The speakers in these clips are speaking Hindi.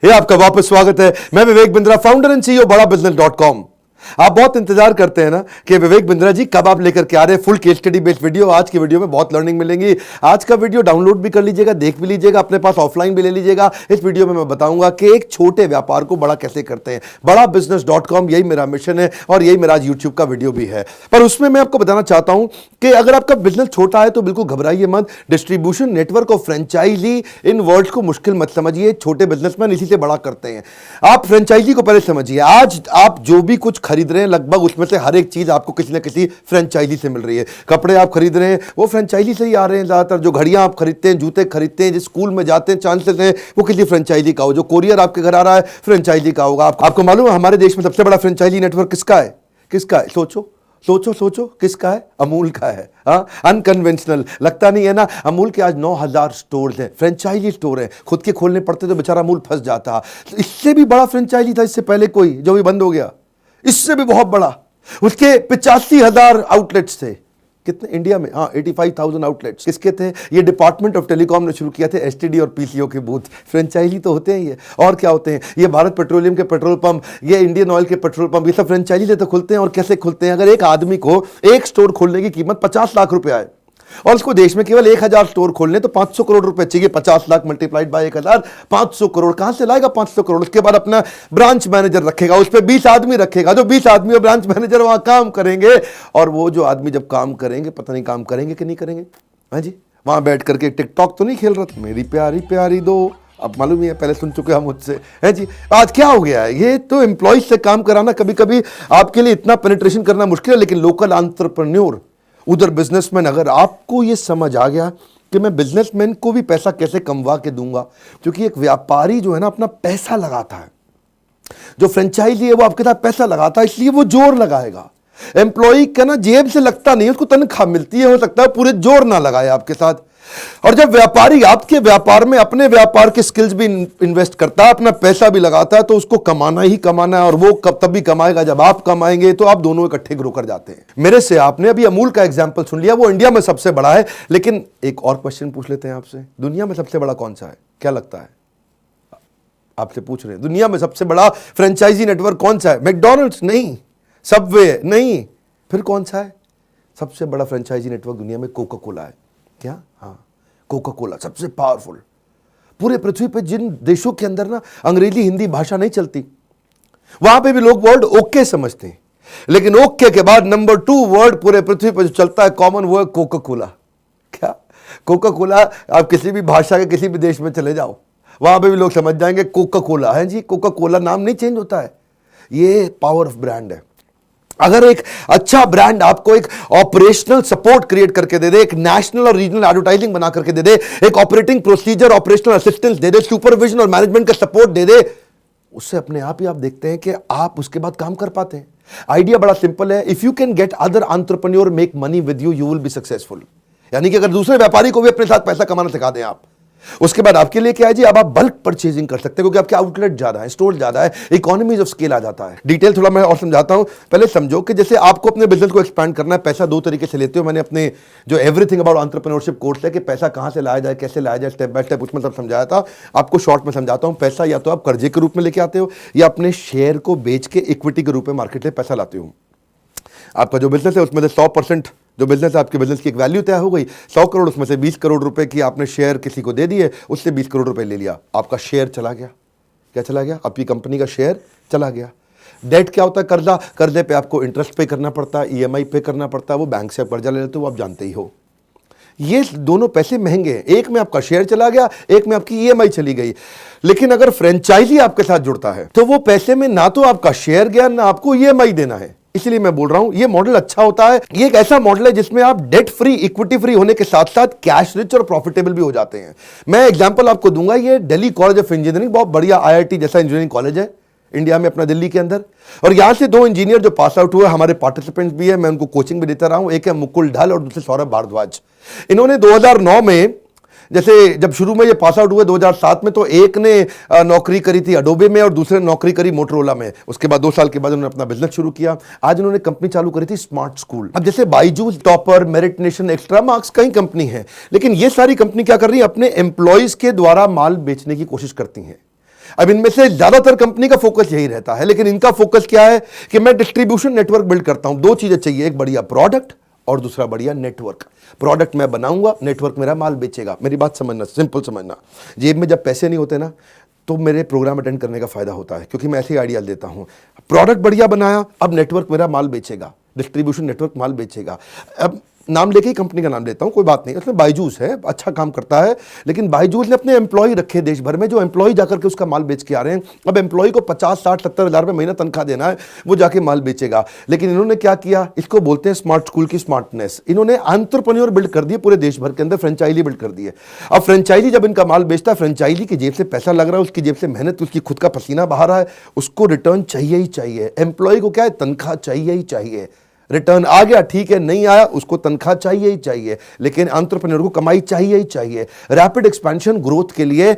ये आपका वापस स्वागत है। मैं Vivek Bindra, founder and CEO बड़ा बिजनेस.com। आप बहुत इंतजार करते हैं ना कि विवेक बिंद्रा जी कब आप लेकर के आ रहे हैं full case study based video. आज की वीडियो में बहुत लर्निंग मिलेंगी। आज का वीडियो डाउनलोड भी कर लीजिएगा, देख भी लीजिएगा, अपने पास ऑफलाइन भी ले लीजिएगा। इस वीडियो में मैं बताऊंगा कि एक छोटे व्यापार को बड़ा कैसे करते हैं। बड़ा बिजनेस.com, यही मेरा मिशन है और यही मेरा आज यूट्यूब का वीडियो भी है। पर उसमें मैं आपको बताना चाहता हूं कि अगर आपका बिजनेस छोटा है तो बिल्कुल घबराइए मत। डिस्ट्रीब्यूशन नेटवर्क और फ्रेंचाइजी, इन वर्ड्स को मुश्किल मत समझिए। छोटे बिजनेसमैन इसी से बड़ा करते हैं। आप फ्रेंचाइजी को पहले समझिए। आज आप जो भी कुछ खरीद रहे हैं लगभग उसमें से हर एक चीज आपको किसी ना किसी फ्रेंचाइजी से मिल रही है। कपड़े आप खरीद रहे हैं वो फ्रेंचाइजी से ही आ रहे हैं ज्यादातर। जो घड़ियां आप खरीदते हैं, जूते खरीदते हैं, जिस स्कूल में जाते हैं, चांसेस हैं वो किसी फ्रेंचाइजी का हो। जो कोरियर आपके घर आ रहा है फ्रेंचाइजी का होगा। आपको मालूम है हमारे देश में सबसे बड़ा फ्रेंचाइजी नेटवर्क किसका है? किसका है? सोचो सोचो सोचो, किसका है? अमूल का है। हाँ, अनकन्वेंशनल लगता नहीं है ना। अमूल के आज 9,000 स्टोर हैं, फ्रेंचाइजी स्टोर हैं। खुद के खोलने पड़ते तो बेचारा अमूल फंस जाता। इससे भी बड़ा फ्रेंचाइजी था इससे पहले कोई, जो भी बंद हो गया। इससे भी बहुत बड़ा, उसके 85,000 आउटलेट्स थे। कितने इंडिया में? हाँ, 85,000 आउटलेट्स। किसके थे? ये डिपार्टमेंट ऑफ टेलीकॉम ने शुरू किया थे। एसटीडी और पीसीओ के बूथ फ्रेंचाइजी तो होते हैं ये। और क्या होते हैं? ये भारत पेट्रोलियम के पेट्रोल पंप, ये इंडियन ऑयल के पेट्रोल पंप, ये सब फ्रेंचाइजी से तो खुलते हैं। और कैसे खुलते हैं? अगर एक आदमी को एक स्टोर खोलने की कीमत 50 लाख रुपए आए और उसको देश में केवल 1,000 स्टोर खोलने तो 500 करोड़ रुपए चाहिए। 50 लाख मल्टीप्लाइड बाय 1,000, 500 करोड़। कहां से लाएगा 500 करोड़? उसके बाद अपना ब्रांच मैनेजर रखेगा, उस पर 20 आदमी रखेगा। जो 20 आदमी और ब्रांच मैनेजर वहां काम करेंगे। और वो जो आदमी जब काम करेंगे, पता नहीं काम करेंगे कि नहीं करेंगे। हाँ जी, वहां बैठ करके टिकटॉक तो नहीं खेल रहा था, मेरी प्यारी प्यारी दो। अब मालूम ही है, पहले सुन चुके हम मुझसे। है जी, आज क्या हो गया है? ये तो एम्प्लॉय से काम कराना कभी कभी आपके लिए इतना पेनिट्रेशन करना मुश्किल है। लेकिन लोकल एंटरप्रेन्योर, उधर बिजनेसमैन, अगर आपको ये समझ आ गया कि मैं बिजनेसमैन को भी पैसा कैसे कमवा के दूंगा, क्योंकि एक व्यापारी जो है ना अपना पैसा लगाता है। जो फ्रेंचाइजी है वो आपके साथ पैसा लगाता है, इसलिए वो जोर लगाएगा। एम्प्लॉय का ना जेब से लगता नहीं, उसको तनख्वाह मिलती है, हो सकता है पूरे जोर ना लगाए आपके साथ। और जब व्यापारी आपके व्यापार में अपने व्यापार के स्किल्स भी इन्वेस्ट करता है, अपना पैसा भी लगाता है, तो उसको कमाना ही कमाना है। और वो तभी कमाएगा जब आप कमाएंगे। तो आप दोनों इकट्ठे ग्रो कर जाते हैं। मेरे से आपने अभी अमूल का एग्जांपल सुन लिया, वो इंडिया में सबसे बड़ा है। लेकिन एक और क्वेश्चन पूछ लेते हैं आपसे, दुनिया में सबसे बड़ा कौन सा है? क्या लगता है? आपसे पूछ रहे हैं, दुनिया में सबसे बड़ा फ्रेंचाइजी नेटवर्क कौन सा है? मैकडॉनल्ड्स नहीं, सबवे नहीं, फिर कौन सा है? सबसे बड़ा फ्रेंचाइजी नेटवर्क दुनिया में कोका कोला है। क्या? हाँ, कोका कोला सबसे पावरफुल। पूरे पृथ्वी पे जिन देशों के अंदर ना अंग्रेजी हिंदी भाषा नहीं चलती, वहां पे भी लोग वर्ड ओके समझते हैं। लेकिन ओके के बाद नंबर 2 वर्ड पूरे पृथ्वी पर जो चलता है कॉमन, वो है कोका कोला। क्या? Coca Cola. आप किसी भी भाषा के किसी भी देश में चले जाओ, वहां पे भी लोग समझ जाएंगे कोका कोला है जी। कोका कोला नाम नहीं चेंज होता है, ये पावर ऑफ ब्रांड है। अगर एक अच्छा ब्रांड आपको एक ऑपरेशनल सपोर्ट क्रिएट करके दे दे, एक नेशनल और रीजनल एडवर्टाइजिंग बना करके दे दे, एक ऑपरेटिंग प्रोसीजर, ऑपरेशनल असिस्टेंस दे दे, सुपरविजन और मैनेजमेंट का सपोर्ट दे दे, उससे अपने आप ही आप देखते हैं कि आप उसके बाद काम कर पाते हैं। आइडिया बड़ा सिंपल है। If you can get other entrepreneur make money with you, you will be successful. यानी कि अगर दूसरे व्यापारी को भी अपने साथ पैसा कमाना सिखा दें आप, उसके बाद आपके लिए क्या है जी? अब आप बल्क परचेजिंग कर सकते हैं, क्योंकि आपके आउटलेट ज्यादा है, स्टोर ज्यादा है, इकोनॉमीज ऑफ स्केल आ जाता है। डिटेल थोड़ा मैं और समझाता हूं। पहले समझो कि जैसे आपको अपने बिजनेस को एक्सपैंड करना है, पैसा 2 तरीके से लेते हो। मैंने अपने जो एवरीथिंग अबाउट एंटरप्रेन्योरशिप कोर्स है कि पैसा कहां से लाया जाए, कैसे लाया जाए, स्टेप बाय स्टेप, उसमें सब समझाया था। आपको शॉर्ट में समझाता हूं। पैसा या तो आप कर्जे के रूप में लेके आते हो, या अपने शेयर को बेच के इक्विटी के रूप में मार्केट में पैसा लाते हो। आपका जो बिजनेस है उसमें से 100% जो बिजनेस है, आपके बिजनेस की एक वैल्यू तय हो गई 100 करोड़, उसमें से 20 करोड़ रुपए की आपने शेयर किसी को दे दिए, उससे 20 करोड़ रुपए ले लिया, आपका शेयर चला गया। क्या चला गया? आपकी कंपनी का शेयर चला गया। डेट क्या होता है? कर्जा। कर्जे पे आपको इंटरेस्ट पे करना पड़ता है, ईएमआई पे करना पड़ता है। वो बैंक से आप कर्जा ले लेते हो, आप जानते ही हो। ये दोनों पैसे महंगे हैं। एक में आपका शेयर चला गया, एक में आपकी ईएमआई चली गई। लेकिन अगर फ्रेंचाइजी आपके साथ जुड़ता है तो वो पैसे में ना तो आपका शेयर गया, ना आपको ईएमआई देना है। इसलिए मैं बोल रहा हूं ये मॉडल अच्छा होता है। ये एक ऐसा मॉडल है जिसमें आप डेट फ्री, इक्विटी फ्री होने के साथ साथ कैश रिच और प्रॉफिटेबल भी हो जाते हैं। मैं एग्जांपल आपको दूंगा। ये दिल्ली कॉलेज ऑफ इंजीनियरिंग, बहुत बढ़िया आईआईटी जैसा इंजीनियरिंग कॉलेज है इंडिया में, अपना दिल्ली के अंदर। और यहां से 2 इंजीनियर जो पास आउट हुए, हमारे पार्टिसिपेंट्स भी है, मैं उनको कोचिंग भी देता रहा हूं। एक है मुकुल ढाल और दूसरे सौरभ भारद्वाज। इन्होंने 2009 में, जैसे जब शुरू में ये पास आउट हुए 2007 में, तो एक ने नौकरी करी थी अडोबे में और दूसरे ने नौकरी करी मोटरोला में। उसके बाद 2 साल के बाद उन्होंने अपना बिजनेस शुरू किया। आज उन्होंने कंपनी चालू करी थी स्मार्ट स्कूल। अब जैसे Byju's, topper, merit nation, extra marks, कई कंपनी है, लेकिन ये सारी कंपनी क्या कर रही है? अपने एम्प्लॉयज के द्वारा माल बेचने की कोशिश करती हैं। अब इनमें से ज्यादातर कंपनी का फोकस यही रहता है, लेकिन इनका फोकस क्या है कि मैं डिस्ट्रीब्यूशन नेटवर्क बिल्ड करता हूं। दो चीजें चाहिए, एक बढ़िया प्रोडक्ट और दूसरा बढ़िया नेटवर्क। प्रोडक्ट मैं बनाऊंगा, नेटवर्क मेरा माल बेचेगा। मेरी बात समझना, सिंपल समझना। जेब में जब पैसे नहीं होते ना, तो मेरे प्रोग्राम अटेंड करने का फायदा होता है, क्योंकि मैं ऐसे ही आइडिया देता हूं। प्रोडक्ट बढ़िया बनाया, अब नेटवर्क मेरा माल बेचेगा, डिस्ट्रीब्यूशन नेटवर्क माल बेचेगा। अब नाम लेके ही कंपनी का नाम लेता हूं, कोई बात नहीं। उसमें बायजूस है, अच्छा काम करता है, लेकिन बायजूस ने अपने एम्प्लॉय रखे देश भर में, जो एम्प्लॉय जाकर के उसका माल बेच के आ रहे हैं। अब एम्प्लॉय को 50, 60, 70 हज़ार रुपये महीना तनख्वाह देना है, वो जाके माल बेचेगा। लेकिन इन्होंने क्या किया, इसको बोलते हैं स्मार्ट स्कूल की स्मार्टनेस। इन्होंने एंटरप्रेन्योर बिल्ड कर दिए पूरे देश भर के अंदर, फ्रेंचाइजी बिल्ड कर दिए। अब फ्रेंचाइजी जब इनका माल बेचता है, फ्रेंचाइजी की जेब से पैसा लग रहा है, उसकी जेब से मेहनत, उसकी खुद का पसीना बहा रहा है, उसको रिटर्न चाहिए ही चाहिए। एम्प्लॉय को क्या है, तनख्वाह चाहिए ही चाहिए। रिटर्न आ गया ठीक है, नहीं आया उसको तनख्वाह चाहिए ही चाहिए, लेकिन एंटरप्रेन्योर को कमाई चाहिए ही चाहिए। रैपिड एक्सपेंशन ग्रोथ के लिए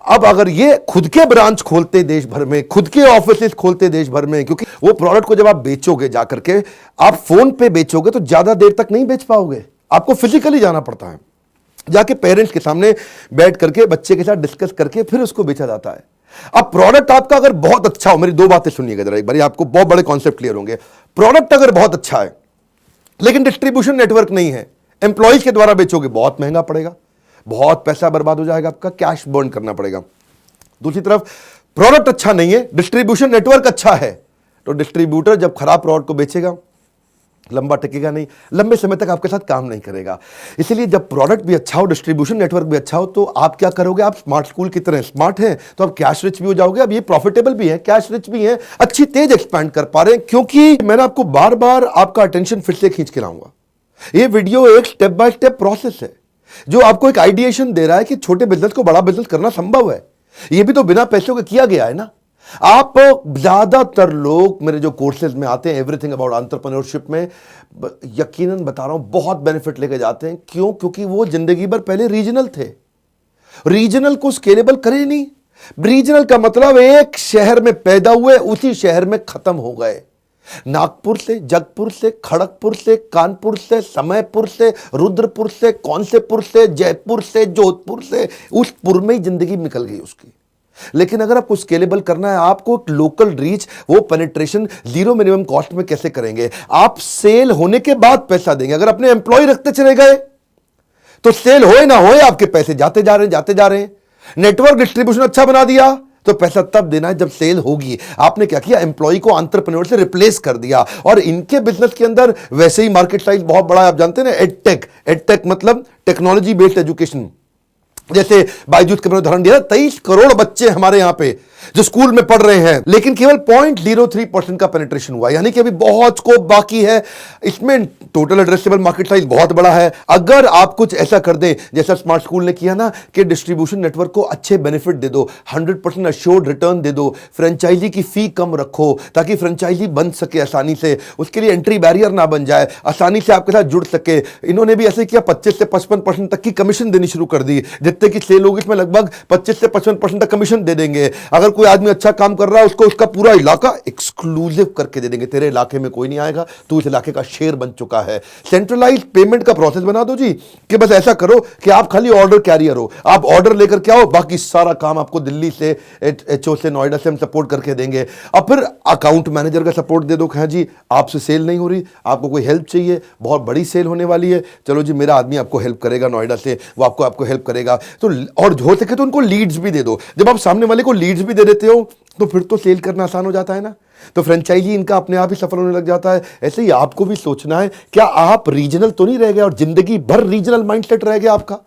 अब अगर ये खुद के ब्रांच खोलते देश भर में, खुद के ऑफिसेस खोलते देश भर में, क्योंकि वो प्रोडक्ट को जब आप बेचोगे जाकर के, आप फोन पे बेचोगे तो ज्यादा देर तक नहीं बेच पाओगे, आपको फिजिकली जाना पड़ता है। जाके पेरेंट्स के सामने बैठ करके बच्चे के साथ डिस्कस करके फिर उसको बेचा जाता है। अब प्रोडक्ट आपका अगर बहुत अच्छा हो, मेरी दो बातें सुनिएगा जरा एक बार, आपको बहुत बड़े कॉन्सेप्ट क्लियर होंगे। प्रोडक्ट अगर बहुत अच्छा है लेकिन डिस्ट्रीब्यूशन नेटवर्क नहीं है, एम्प्लॉइज के द्वारा बेचोगे, बहुत महंगा पड़ेगा, बहुत पैसा बर्बाद हो जाएगा, आपका कैश बर्न करना पड़ेगा। दूसरी तरफ प्रोडक्ट अच्छा नहीं है, डिस्ट्रीब्यूशन नेटवर्क अच्छा है, तो डिस्ट्रीब्यूटर जब खराब प्रोडक्ट को बेचेगा, लंबा टिकेगा नहीं, लंबे समय तक आपके साथ काम नहीं करेगा। इसलिए जब प्रोडक्ट भी अच्छा हो, डिस्ट्रीब्यूशन नेटवर्क भी अच्छा हो, तो आप क्या करोगे, आप स्मार्ट स्कूल की तरह स्मार्ट हैं, तो आप कैश रिच भी हो जाओगे। अब ये प्रॉफिटेबल भी है, कैश रिच भी है, अच्छी तेज एक्सपैंड कर पा रहे हैं, क्योंकि मैंने आपको बार बार आपका अटेंशन फिर से खींच के लाऊंगा। ये वीडियो एक स्टेप बाय स्टेप प्रोसेस है, जो आपको एक आइडिएशन दे रहा है कि छोटे बिजनेस को बड़ा बिजनेस करना संभव है। ये भी तो बिना पैसों के किया गया है ना। आप ज्यादातर लोग मेरे जो कोर्सेज में आते हैं, एवरीथिंग अबाउट एंटरप्रेन्योरशिप में, यकीनन बता रहा हूं, बहुत बेनिफिट लेके जाते हैं। क्यों? क्योंकि वो जिंदगी भर पहले रीजनल थे, रीजनल को स्केलेबल करे नहीं। रीजनल का मतलब एक शहर में पैदा हुए, उसी शहर में खत्म हो गए। नागपुर से, जगपुर से, खड़गपुर से, कानपुर से, समयपुर से, रुद्रपुर से, कौनसेपुर से, जयपुर से, जोधपुर से, उस पुर में ही जिंदगी निकल गई उसकी। लेकिन अगर आपको स्केलेबल करना है, आपको लोकल रीच, वो पेनिट्रेशन जीरो मिनिमम कॉस्ट में कैसे करेंगे? आप सेल होने के बाद पैसा देंगे। अगर अपने एम्प्लॉय रखते चले गए तो सेल होए ना होए आपके पैसे जाते जा रहे हैं। नेटवर्क डिस्ट्रीब्यूशन अच्छा बना दिया तो पैसा तब देना है जब सेल होगी। आपने क्या किया, एम्प्लॉय को एंटरप्रेन्योर से रिप्लेस कर दिया। और इनके बिजनेस के अंदर वैसे ही मार्केट साइज बहुत बड़ा है, आप जानते हैं ना। एडटेक मतलब टेक्नोलॉजी बेस्ड एजुकेशन। जैसे बायजूस का मैंने उदाहरण दिया, 23 करोड़ बच्चे हमारे यहां पे जो स्कूल में पढ़ रहे हैं, लेकिन केवल 0.03% का पेनिट्रेशन हुआ, यानी कि अभी बहुत स्कोप बाकी है। इसमें टोटल एड्रेसेबल मार्केट साइज बहुत बड़ा है। अगर आप कुछ ऐसा कर दें जैसा स्मार्ट स्कूल ने किया ना, कि डिस्ट्रीब्यूशन नेटवर्क को अच्छे बेनिफिट दे दो, 100% अश्योर्ड रिटर्न दे दो, फ्रेंचाइजी की फी कम रखो ताकि फ्रेंचाइजी बन सके आसानी से, उसके लिए एंट्री बैरियर ना बन जाए, आसानी से आपके साथ जुड़ सके। इन्होंने भी ऐसे किया, 25 से 55% तक की कमीशन देनी शुरू कर दी। जितने की सेल होगी इसमें लगभग 25 से 55% तक कमीशन दे देंगे। अगर कोई आदमी अच्छा काम कर रहा है, उसको उसका पूरा इलाका एक्सक्लूसिव करके दे देंगे। तेरे इलाके में कोई नहीं आएगा, तू इस इलाके का शेर बन चुका है। सेंट्रलाइज्ड पेमेंट का प्रोसेस बना दो जी, कि बस ऐसा करो कि आप खाली ऑर्डर कैरियर हो, आप ऑर्डर लेकर के आओ, बाकी सारा काम आपको दिल्ली से, एचओ से, नोएडा से हम सपोर्ट करके देंगे। अब फिर अकाउंट मैनेजर का सपोर्ट दे दो, कहा जी आपसे सेल नहीं हो रही, आपको कोई हेल्प चाहिए, बहुत बड़ी सेल होने वाली है, चलो जी मेरा आदमी आपको हेल्प करेगा नोएडा से, वो आपको हेल्प करेगा। तो और हो सके तो उनको लीड्स भी दे दो। जब आप सामने वाले को लीड्स भी दे देते हो तो फिर तो सेल करना आसान हो जाता है ना। तो फ्रेंचाइजी इनका अपने आप ही सफल होने लग जाता है। ऐसे ही आपको भी सोचना है, क्या आप रीजनल तो नहीं रह गए और जिंदगी भर रीजनल माइंडसेट रह गया आपका?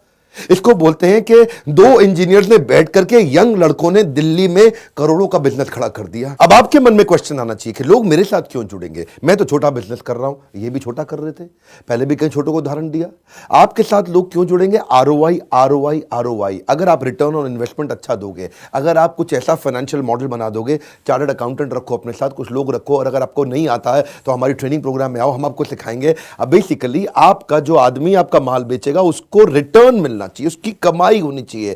इसको बोलते हैं कि दो इंजीनियर्स ने बैठ करके यंग लड़कों ने दिल्ली में करोड़ों का बिजनेस खड़ा कर दिया। अब आपके मन में क्वेश्चन आना चाहिए कि लोग मेरे साथ क्यों जुड़ेंगे, मैं तो छोटा बिजनेस कर रहा हूं, ये भी छोटा कर रहे थे, पहले भी कई छोटों को उदाहरण दिया। आपके साथ लोग क्यों जुड़ेंगे? ROI, ROI, ROI. अगर आप रिटर्न ऑन इन्वेस्टमेंट अच्छा दोगे, अगर आप कुछ ऐसा फाइनेंशियल मॉडल बना दोगे, चार्टर्ड अकाउंटेंट रखो अपने साथ, कुछ लोग रखो, और अगर आपको नहीं आता है तो हमारी ट्रेनिंग प्रोग्राम में आओ, हम आपको सिखाएंगे। अब बेसिकली आपका जो आदमी आपका माल बेचेगा उसको रिटर्न मिलना चाहिए, उसकी कमाई होनी चाहिए।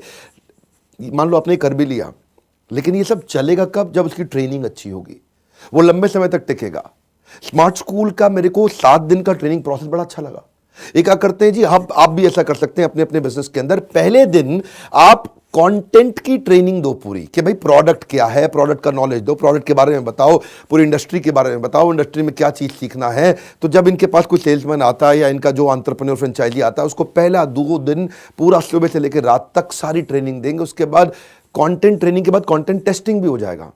मान लो आपने कर भी लिया, लेकिन ये सब चलेगा कब? जब उसकी ट्रेनिंग अच्छी होगी, वो लंबे समय तक टिकेगा। स्मार्ट स्कूल का मेरे को 7 दिन का ट्रेनिंग प्रोसेस बड़ा अच्छा लगा। ये क्या करते हैं जी, आप भी ऐसा कर सकते हैं अपने अपने बिजनेस के अंदर। पहले दिन आप कंटेंट की ट्रेनिंग दो पूरी, कि भाई प्रोडक्ट क्या है, प्रोडक्ट का नॉलेज दो, प्रोडक्ट के बारे में बताओ, पूरी इंडस्ट्री के बारे में बताओ, इंडस्ट्री में क्या चीज़ सीखना है। तो जब इनके पास कोई सेल्समैन आता है या इनका जो एंटरप्रेन्योर फ्रेंचाइजी आता है, उसको पहला 2 दिन पूरा सुबह से लेकर रात तक सारी ट्रेनिंग देंगे। उसके बाद कंटेंट ट्रेनिंग के बाद कंटेंट टेस्टिंग भी हो जाएगा।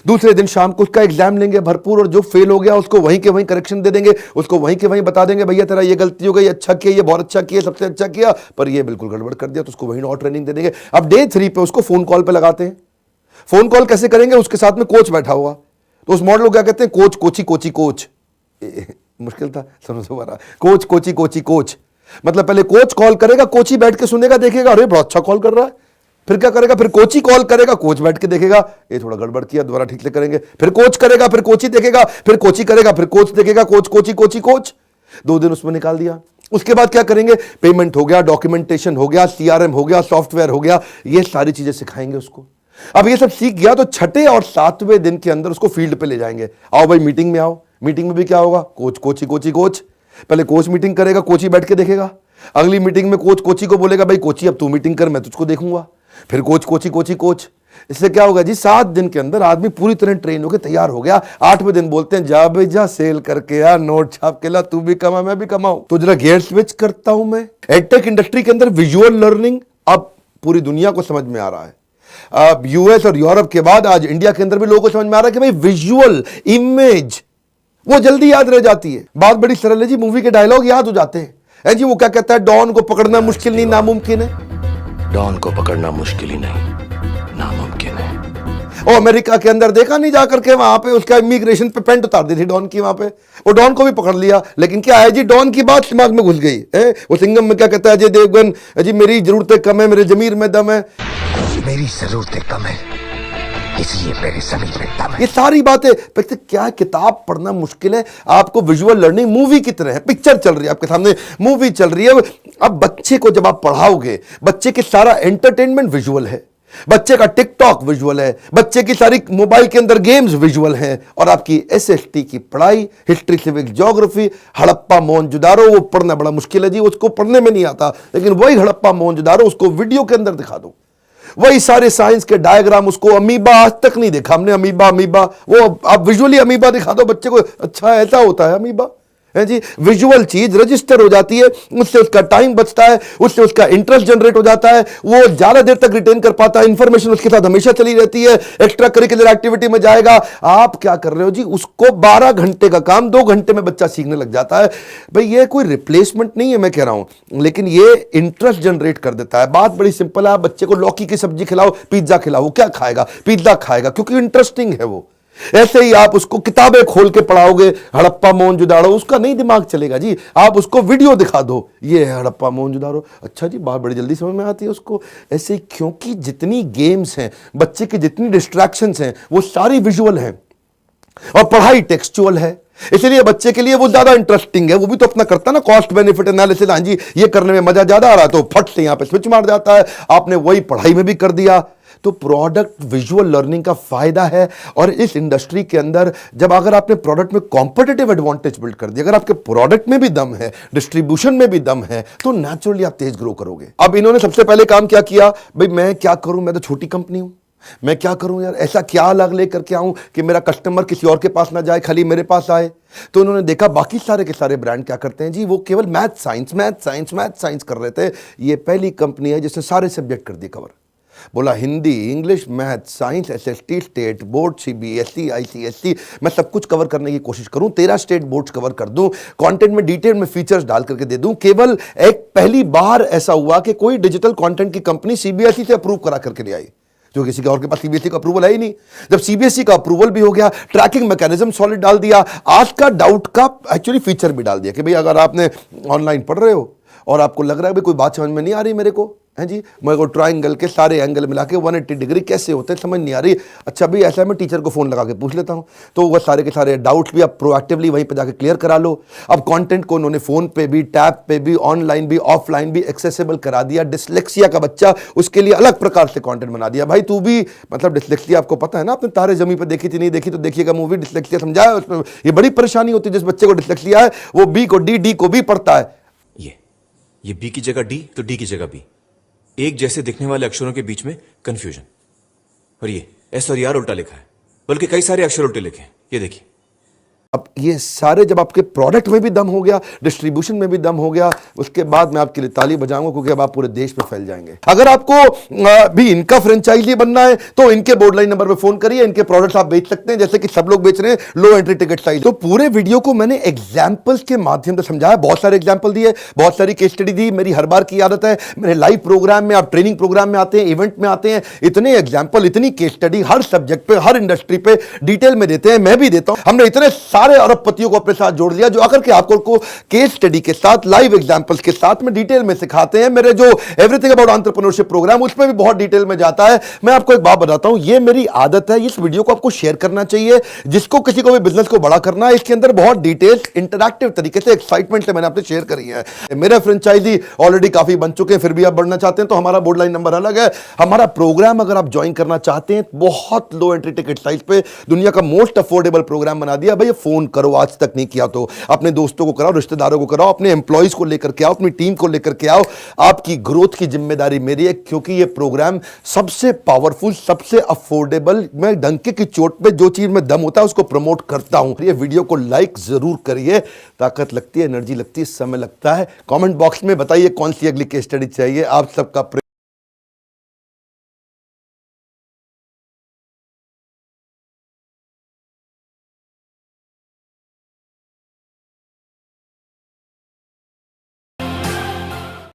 दूसरे दिन शाम को उसका एग्जाम लेंगे भरपूर, और जो फेल हो गया उसको वहीं के वहीं करेक्शन दे देंगे, उसको वहीं के वहीं बता देंगे भैया तेरा ये गलती हो गई, अच्छा किया, ये बहुत अच्छा किया, सबसे अच्छा किया, पर ये बिल्कुल गड़बड़ कर दिया, तो उसको वहीं और ट्रेनिंग दे देंगे। अब डे 3 पे उसको फोन कॉल पे लगाते हैं। फोन कॉल कैसे करेंगे, उसके साथ में कोच बैठा हुआ, तो उस मॉडल को क्या कहते हैं, कोच कोची कोची कोच। मुश्किल था, सुनो दोबारा, कोच कोची कोची कोच। मतलब पहले कोच कॉल करेगा, कोची बैठ के सुनेगा, देखेगा अरे बहुत अच्छा कॉल कर रहा है। फिर क्या करेगा, फिर कोची कॉल करेगा, कोच बैठ के देखेगा ये थोड़ा गड़बड़ किया, दोबारा ठीक से करेंगे। फिर कोच करेगा, फिर कोची देखेगा, फिर कोची करेगा, फिर कोच देखेगा, कोच कोची कोची कोच। 2 दिन उसमें निकाल दिया। उसके बाद क्या करेंगे, पेमेंट हो गया, डॉक्यूमेंटेशन हो गया, सीआरएम हो गया, सॉफ्टवेयर हो गया, ये सारी चीजें सिखाएंगे उसको। अब ये सब सीख गया तो छठे और 7वें दिन के अंदर उसको फील्ड पे ले जाएंगे। आओ भाई मीटिंग में आओ। मीटिंग में भी क्या होगा, कोच कोची कोची कोच। पहले कोच मीटिंग करेगा, कोची बैठ के देखेगा। अगली मीटिंग में कोच कोची को बोलेगा भाई कोची अब तू मीटिंग कर, मैं तुझको देखूंगा। फिर कोच कोची कोची कोच। इससे क्या होगा जी, 7 दिन के अंदर आदमी पूरी तरह ट्रेन होकर तैयार हो गया। 8वें दिन बोलते हैं जा भाई जा, सेल करके आ, नोट छाप के ला, तू भी कमा मैं भी कमाऊं। तो जरा गियर स्विच करता हूं मैं। एडटेक इंडस्ट्री के अंदर विजुअल लर्निंग अब पूरी दुनिया को समझ में आ रहा है। अब यूएस और यूरोप के बाद आज इंडिया के अंदर भी लोगों को समझ में आ रहा है कि भाई विजुअल इमेज वो जल्दी याद रह जाती है। बात बड़ी सरल है जी, मूवी के डायलॉग याद हो जाते हैं जी। वो क्या कहता है, डॉन को पकड़ना मुश्किल नहीं नामुमकिन है। डॉन को पकड़ना मुश्किल ही नहीं नामुमकिन है। ओ अमेरिका के अंदर देखा नहीं, जाकर के वहां पे उसका इमिग्रेशन पे पेंट उतार दी थी डॉन की, वहां पे वो डॉन को भी पकड़ लिया। लेकिन क्या है जी, डॉन की बात दिमाग में घुस गई है। वो सिंघम में क्या कहता है अजय देवगन, जी मेरी जरूरतें कम है, मेरे जमीर में दम है। मेरी जरूरतें कम है इसलिए मेरे जमीन में दम है। ये सारी बातें क्या, किताब पढ़ना मुश्किल है, आपको विजुअल लर्निंग मूवी की तरह है। पिक्चर चल रही है आपके सामने, मूवी चल रही है। अब बच्चे को जब आप पढ़ाओगे, बच्चे के सारा एंटरटेनमेंट विजुअल है, बच्चे का टिकटॉक विजुअल है, बच्चे की सारी मोबाइल के अंदर गेम्स विजुअल हैं, और आपकी एसएसटी की पढ़ाई, history civics geography, Harappa Mohenjodaro, वो पढ़ना बड़ा मुश्किल है जी, उसको पढ़ने में नहीं आता। लेकिन वही हड़प्पा मोहनजोदारो उसको वीडियो के अंदर दिखा दो, वही सारे साइंस के डायग्राम उसको, अमीबा आज तक नहीं देखा हमने, अमीबा वो आप विजुअली अमीबा दिखा दो बच्चे को, अच्छा ऐसा होता है अमीबा है जी। विजुअल चीज रजिस्टर हो जाती है, उससे उसका टाइम बचता है, उससे उसका इंटरेस्ट जनरेट हो जाता है, वो ज्यादा देर तक रिटेन कर पाता है, इंफॉर्मेशन उसके साथ हमेशा चली रहती है, एक्स्ट्रा करिकुलर एक्टिविटी में जाएगा। आप क्या कर रहे हो जी, उसको 12 घंटे का काम 2 घंटे में बच्चा सीखने लग जाता है। भाई ये कोई रिप्लेसमेंट नहीं है मैं कह रहा हूं, लेकिन ये इंटरेस्ट जनरेट कर देता है। बात बड़ी सिंपल है, आप बच्चे को लौकी की सब्जी खिलाओ, पिज्जा खिलाओ, क्या खाएगा, पिज्जा खाएगा, क्योंकि इंटरेस्टिंग है वो। ऐसे ही आप उसको किताबें खोल के पढ़ाओगे, हड़प्पा मोहनजोदारो, उसका नहीं दिमाग चलेगा जी। आप उसको वीडियो दिखा दो, ये है हड़प्पा मोहनजोदारो, अच्छा जी, बात बड़ी जल्दी समझ में आती है उसको। ऐसे क्योंकि जितनी गेम्स हैं, बच्चे की जितनी डिस्ट्रैक्शंस हैं, वो सारी विजुअल हैं, और पढ़ाई टेक्सचुअल है, इसलिए बच्चे के लिए वो ज्यादा इंटरेस्टिंग है। वो भी तो अपना करता है ना कॉस्ट बेनिफिट एनालिसिस, हाँ जी ये करने में मजा ज्यादा आ रहा है, तो फट से यहां पे स्विच मार जाता है। आपने वही पढ़ाई में भी कर दिया। तो प्रोडक्ट विजुअल लर्निंग का फायदा है। और इस इंडस्ट्री के अंदर जब अगर आपने प्रोडक्ट में कॉम्पिटिटिव एडवांटेज बिल्ड कर दिया, अगर आपके प्रोडक्ट में भी दम है, डिस्ट्रीब्यूशन में भी दम है, तो नेचुरली आप तेज ग्रो करोगे। अब इन्होंने सबसे पहले काम क्या किया, भाई मैं क्या करूं, मैं तो छोटी कंपनी हूं, मैं क्या करूं यार, ऐसा क्या अलग लेकर के आऊं कि मेरा कस्टमर किसी और के पास ना जाए, खाली मेरे पास आए। तो उन्होंने देखा बाकी सारे के सारे ब्रांड क्या करते हैं जी, वो केवल मैथ साइंस कर रहे थे। ये पहली कंपनी है जिसने सारे सब्जेक्ट कर दिए कवर। बोला Hindi, English, math, science, SST, state board, CBSE, ICSE, मैं सब कुछ कवर करने की कोशिश करूं, 13 स्टेट बोर्ड्स कवर कर दूं, कंटेंट में डिटेल में फीचर्स डाल करके दे दूं। केवल एक पहली बार ऐसा हुआ कि कोई डिजिटल कंटेंट की कंपनी सीबीएसई से अप्रूव करा करके ले आई, जो किसी का और के पास सीबीएसई का अप्रूवल है ही नहीं। जब सीबीएसई का अप्रूवल भी हो गया, ट्रैकिंग मैकेनिज्म सॉलिड डाल दिया, आज का डाउट का एक्चुअली फीचर भी डाल दिया कि भाई अगर आपने ऑनलाइन पढ़ रहे हो और आपको लग रहा है भाई कोई बात समझ में नहीं आ रही मेरे को, है जी, मेरे को ट्रायंगल के सारे एंगल मिला के 180 डिग्री कैसे होते हैं समझ नहीं आ रही, अच्छा भाई ऐसा है मैं टीचर को फ़ोन लगा के पूछ लेता हूँ। तो वह सारे के सारे डाउट्स भी आप प्रोएक्टिवली वहीं पे जाके क्लियर करा लो। अब कंटेंट को उन्होंने फ़ोन पे भी, टैब पे भी, ऑनलाइन भी, ऑफलाइन भी एक्सेसिबल करा दिया। डिसलेक्सिया का बच्चा, उसके लिए अलग प्रकार से कंटेंट बना दिया। भाई तू भी, मतलब डिसलेक्सिया आपको पता है ना, आपने तारे ज़मीन पर देखी थी, नहीं देखी तो देखिएगा मूवी, डिसलेक्सिया समझाया उसमें। ये बड़ी परेशानी होती है जिस बच्चे को डिसलेक्सिया है, वो बी को डी, डी को भी पढ़ता है, ये बी की जगह डी तो डी की जगह बी। एक जैसे दिखने वाले अक्षरों के बीच में कंफ्यूजन। और ये एस और आर उल्टा लिखा है, बल्कि कई सारे अक्षर उल्टे लिखे हैं। ये देखिए। अब ये सारे जब आपके प्रोडक्ट में भी दम हो गया, डिस्ट्रीब्यूशन में भी दम हो गया, उसके बाद मैं आपके लिए ताली बजाऊंगा, क्योंकि अब आप पूरे देश में फैल जाएंगे। अगर आपको भी इनका फ्रेंचाइजी बनना है तो इनके बोर्डलाइन नंबर पे फोन करिए। इनके प्रोडक्ट्स आप बेच सकते हैं, जैसे कि सब लोग बेच रहे हैं लो एंट्री टिकट साइज। तो पूरे वीडियो को मैंने एग्जाम्पल्स के माध्यम से समझाया, बहुत सारे एग्जाम्पल दिए, बहुत सारी केस स्टडी दी। मेरी हर बार की आदत है, मेरे लाइव प्रोग्राम में, आप ट्रेनिंग प्रोग्राम में आते हैं, इवेंट में आते हैं, इतने एग्जाम्पल, इतनी केस स्टडी हर सब्जेक्ट पे, हर इंडस्ट्री पे डिटेल में देते हैं। मैं भी देता हूं। हमने इतने सारे अरबपतियों को अपने साथ जोड़ लिया जो आकर के आपको केस स्टडी के साथ, लाइव एग्जांपल्स के साथ में डिटेल में सिखाते हैं। मेरे जो एवरीथिंग अबाउट एंटरप्रेन्योरशिप प्रोग्राम, उसमें भी बहुत डिटेल में जाता है। मैं आपको एक बात बताता हूं, ये मेरी आदत है, इस वीडियो को आपको शेयर करना चाहिए। जिसको किसी को भी बिजनेस को बड़ा करना है, इसके अंदर बहुत डिटेल इंटरैक्टिव तरीके से, एक्साइटमेंट से मैंने आपसे शेयर करी है। मेरे फ्रेंचाइजी ऑलरेडी काफी बन चुके हैं, फिर भी आप बढ़ना चाहते हैं तो हमारा बोर्डलाइन नंबर अलग है। हमारा प्रोग्राम अगर आप ज्वाइन करना चाहते हैं, बहुत लो एंट्री टिकट साइज पे दुनिया का मोस्ट अफोर्डेबल प्रोग्राम बना दिया। भाई फोन करो, आज तक नहीं किया तो अपने दोस्तों को कराओ, रिश्तेदारों को कराओ, अपने एम्प्लॉइज को लेकर के आओ, अपनी टीम को लेकर के आओ। आपकी ग्रोथ की जिम्मेदारी मेरी है, क्योंकि यह प्रोग्राम सबसे पावरफुल, सबसे अफोर्डेबल, मैं डंके की चोट पे जो चीज में दम होता है उसको प्रमोट करता हूं। ये वीडियो को लाइक जरूर करिए। ताकत लगती है, एनर्जी लगती है, समय लगता है। कमेंट बॉक्स में बताइए कौन सी अगली केस स्टडी चाहिए। आप सबका